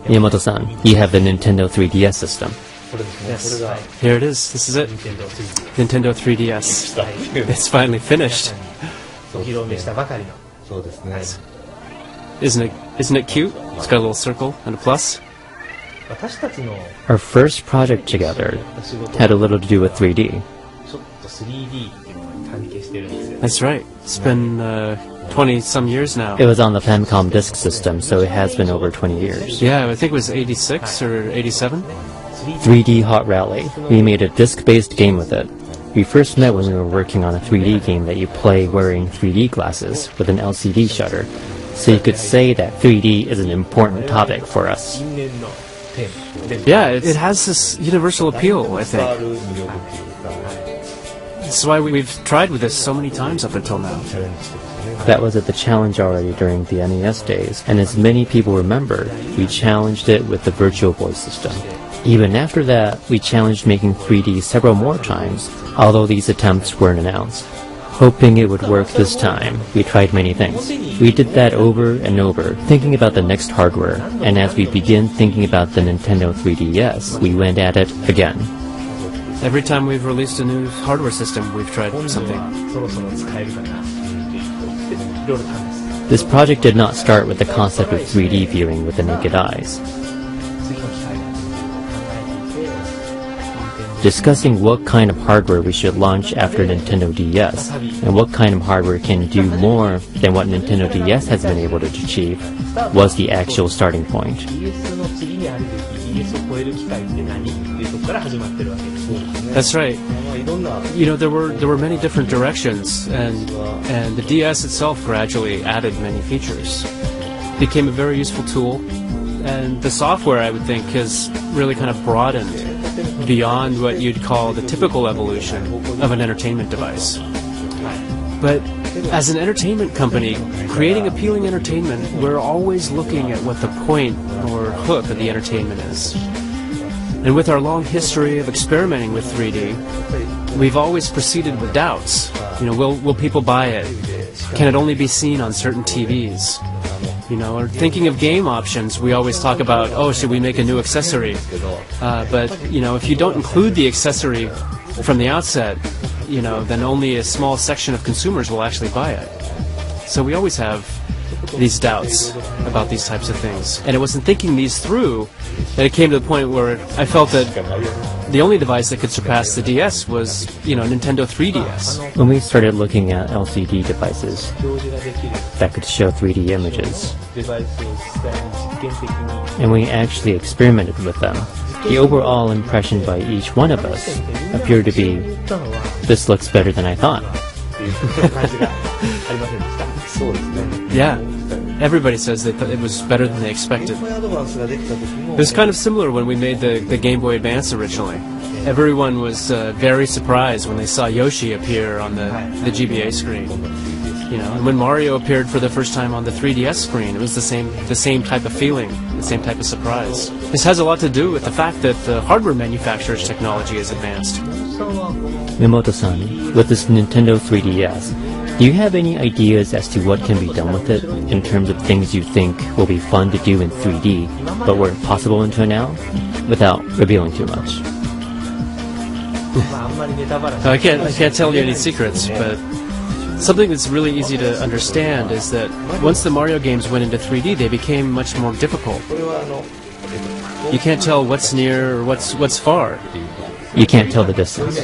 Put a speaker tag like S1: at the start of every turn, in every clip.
S1: Miyamoto-san, you have the Nintendo 3DS system.
S2: Yes, here it is. This is it. Nintendo 3DS. It's finally finished. Isn't it cute? It's got a little circle and a plus.
S1: Our first project together had a little to do with 3D.
S2: That's right. It's been 20-some years now.
S1: It was on the Famicom disk system, so it has been over 20 years.
S2: Yeah, I think it was 86 or 87.
S1: 3D Hot Rally. We made a disc-based game with it. We first met when we were working on a 3D game that you play wearing 3D glasses with an LCD shutter. So you could say that 3D is an important topic for us.
S2: Yeah, it has this universal appeal, I think. That's why we've tried with this so many times up until now.
S1: That was at the challenge already during the NES days, and as many people remember, we challenged it with the Virtual Boy system. Even after that, we challenged making 3D several more times, although these attempts weren't announced. Hoping it would work this time, we tried many things. We did that over and over, thinking about the next hardware, and as we began thinking about the Nintendo 3DS, we went at it again.
S2: Every time we've released a new hardware system, we've tried something.
S1: This project did not start with the concept of 3D viewing with the naked eyes. Discussing what kind of hardware we should launch after Nintendo DS, and what kind of hardware can do more than what Nintendo DS has been able to achieve, was the actual starting point.
S2: That's right. You know, there were many different directions, and the DS itself gradually added many features. It became a very useful tool, and the software, I would think, has really kind of broadened beyond what you'd call the typical evolution of an entertainment device. But as an entertainment company, creating appealing entertainment, we're always looking at what the point or hook of the entertainment is. And with our long history of experimenting with 3D, we've always proceeded with doubts. You know, will people buy it? Can it only be seen on certain TVs? You know, or thinking of game options, we always talk about, oh, should we make a new accessory? But, you know, if you don't include the accessory from the outset, you know, then only a small section of consumers will actually buy it. So we always have these doubts about these types of things. And it was in thinking these through that it came to the point where I felt that the only device that could surpass the DS was, you know, Nintendo 3DS.
S1: When we started looking at LCD devices that could show 3D images, and we actually experimented with them, the overall impression by each one of us appeared to be, this looks better than I thought.
S2: Yeah, everybody says that it was better than they expected. It was kind of similar when we made the Game Boy Advance originally. Everyone was very surprised when they saw Yoshi appear on the GBA screen. You know, and when Mario appeared for the first time on the 3DS screen, it was the same type of feeling, the same type of surprise. This has a lot to do with the fact that the hardware manufacturer's technology is advanced.
S1: Miyamoto-san, with this Nintendo 3DS, do you have any ideas as to what can be done with it in terms of things you think will be fun to do in 3D, but weren't possible until now, without revealing too much?
S2: I can't tell you any secrets, but something that's really easy to understand is that once the Mario games went into 3D, they became much more difficult. You can't tell what's near or what's far.
S1: You can't tell the distance.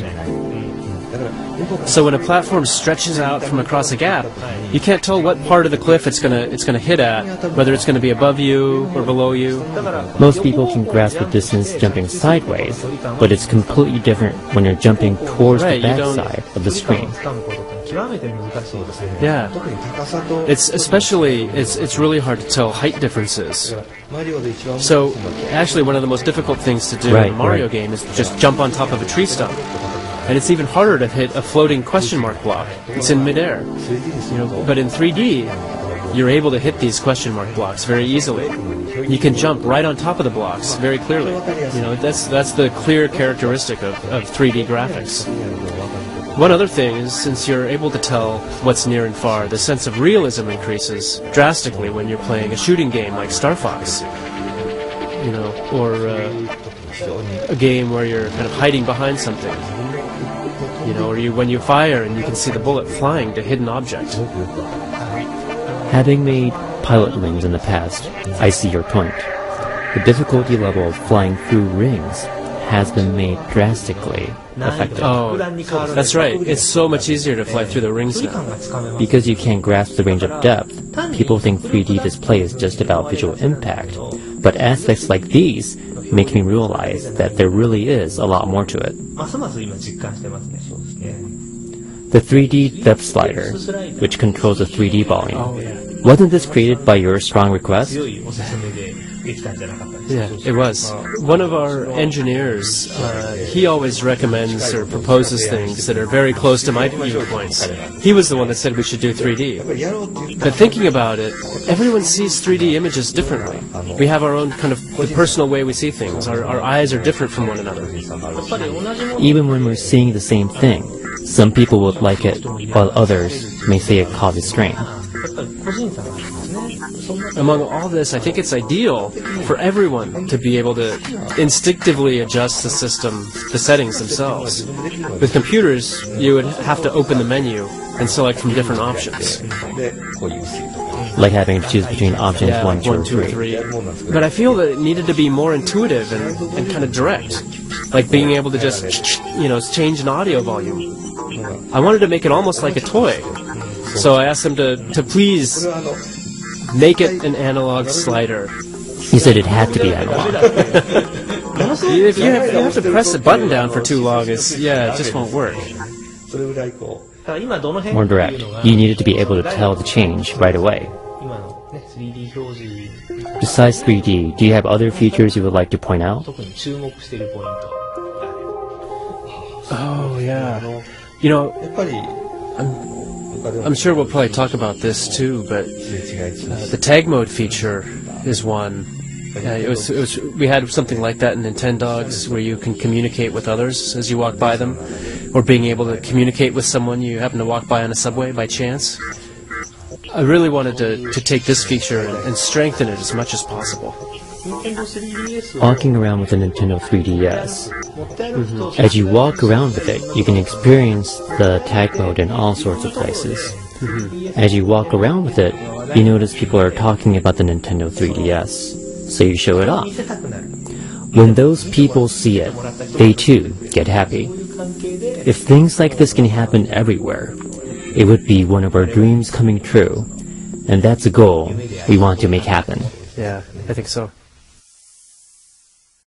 S2: So when a platform stretches out from across a gap, you can't tell what part of the cliff it's gonna hit at, whether it's gonna be above you or below you.
S1: Most people can grasp the distance jumping sideways, but it's completely different when you're jumping towards the backside of the screen.
S2: Yeah, it's really hard to tell height differences. So actually, one of the most difficult things to do in a Mario game is just jump on top of a tree stump. And it's even harder to hit a floating question mark block. It's in midair. You know, but in 3D, you're able to hit these question mark blocks very easily. You can jump right on top of the blocks very clearly. You know, that's the clear characteristic of 3D graphics. One other thing is, since you're able to tell what's near and far, the sense of realism increases drastically when you're playing a shooting game like Star Fox. or a game where you're kind of hiding behind something, or when you fire and you can see the bullet flying to hidden object.
S1: Having made pilot rings in the past, I see your point. The difficulty level of flying through rings has been made drastically affected.
S2: Oh, that's right. It's so much easier to fly through the rings now.
S1: Because you can't grasp the range of depth, people think 3D display is just about visual impact. But aspects like these make me realize that there really is a lot more to it. The 3D depth slider, which controls the 3D volume, wasn't this created by your strong request?
S2: Yeah, it was. One of our engineers, he always recommends or proposes things that are very close to my viewpoints. He was the one that said we should do 3D. But thinking about it, everyone sees 3D images differently. We have our own kind of the personal way we see things. Our eyes are different from one another.
S1: Even when we're seeing the same thing, some people would like it, while others may say it causes strain.
S2: Among all this, I think it's ideal for everyone to be able to instinctively adjust the system, the settings themselves. With computers, you would have to open the menu and select from different options.
S1: Like having to choose between options 1, 2, or 3.
S2: But I feel that it needed to be more intuitive and kind of direct. Like being able to just, change an audio volume. I wanted to make it almost like a toy. So I asked them to please make it an analog slider.
S1: He said it had to be analog.
S2: If you have to press the button down for too long, it just won't work.
S1: More direct. You needed to be able to tell the change right away. Besides 3D, do you have other features you would like to point out?
S2: Oh, yeah. I'm sure we'll probably talk about this too, but the tag mode feature is one. We had something like that in Nintendogs, where you can communicate with others as you walk by them, or being able to communicate with someone you happen to walk by on a subway by chance. I really wanted to take this feature and strengthen it as much as possible.
S1: Walking around with the Nintendo 3DS. As you walk around with it, you can experience the tag mode in all sorts of places. As you walk around with it, you notice people are talking about the Nintendo 3DS, so you show it off. When those people see it, they too get happy. If things like this can happen everywhere, it would be one of our dreams coming true, and that's a goal we want to make happen.
S2: Yeah, I think so.